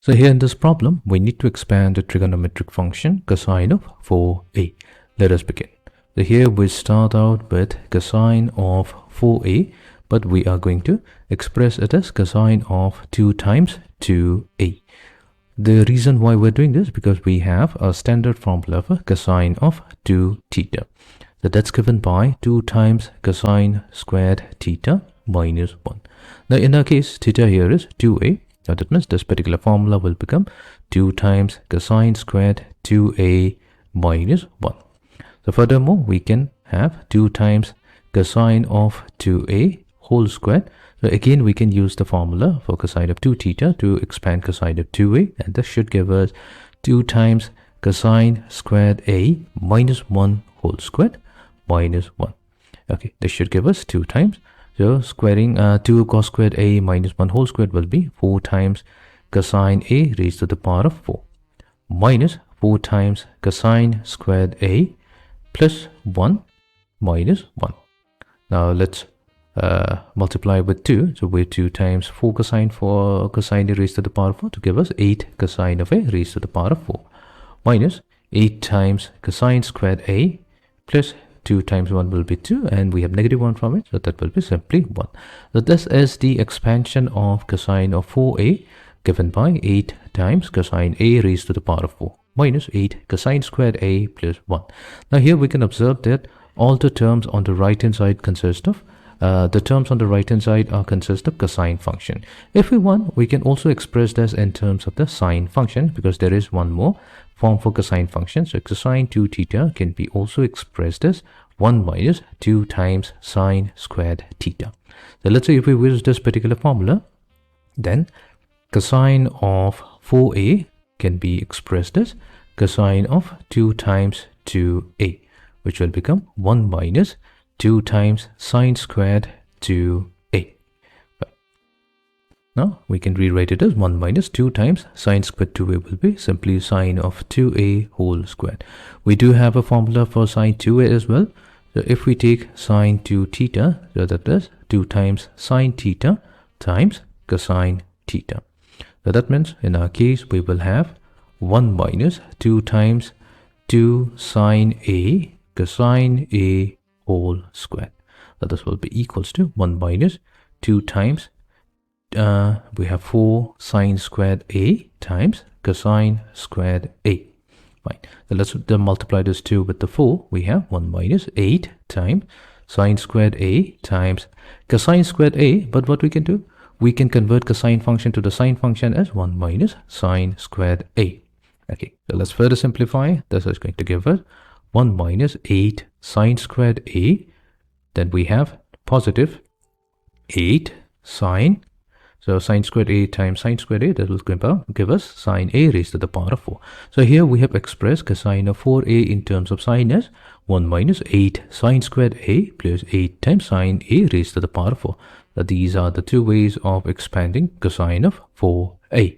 So here in this problem, we need to expand the trigonometric function cosine of 4a. Let us begin. So here we start out with cosine of 4a, but we are going to express it as cosine of 2 times 2a. The reason why we're doing this because we have a standard formula for cosine of 2 theta. So that's given by 2 times cosine squared theta minus 1. Now in our case, theta here is 2a. Now that means this particular formula will become 2 times cosine squared 2a minus 1. So furthermore, we can have 2 times cosine of 2a whole squared. So again, we can use the formula for cosine of 2 theta to expand cosine of 2a, and this should give us 2 times cosine squared a minus 1 whole squared minus 1. Okay, this should give us 2 times. So squaring 2 cos squared a minus 1 whole squared will be 4 times cosine a raised to the power of 4 minus 4 times cosine squared a plus 1 minus 1. Now let's multiply with 2. So we're 2 times 4 cosine a raised to the power of 4 to give us 8 cosine of a raised to the power of 4 minus 8 times cosine squared a plus 2 times 1 will be 2, and we have negative 1 from it, so that will be simply 1. So this is the expansion of cosine of 4a given by 8 times cosine a raised to the power of 4 minus 8 cosine squared a plus 1. Now here we can observe that all the terms on the right hand side consist of consist of cosine function. If we want, we can also express this in terms of the sine function, because there is one more form for cosine function. So cosine 2 theta can be also expressed as 1 minus 2 times sine squared theta. So let's say if we use this particular formula, then cosine of 4a can be expressed as cosine of 2 times 2a, which will become 1 minus 2 times sine squared 2a. Now we can rewrite it as 1 minus 2 times sine squared 2a will be simply sine of 2a whole squared. We do have a formula for sine 2a as well. So if we take sine 2 theta, so that is 2 times sine theta times cosine theta. So that means in our case we will have 1 minus 2 times 2 sine a cosine a whole squared. So this will be equals to 1 minus 2 times we have 4 sine squared a times cosine squared a. Fine. So let's multiply this 2 with the 4. We have 1 minus 8 times sine squared a times cosine squared a. But what we can do, we can convert cosine function to the sine function as 1 minus sine squared a. Okay, so let's further simplify. This is going to give us 1 minus 8 sine squared a. Then we have positive 8 sine. So sine squared a times sine squared a, that will give us sine a raised to the power of 4. So here we have expressed cosine of 4a in terms of sine as 1 minus 8 sine squared a plus 8 times sine a raised to the power of 4. So these are the two ways of expanding cosine of 4a.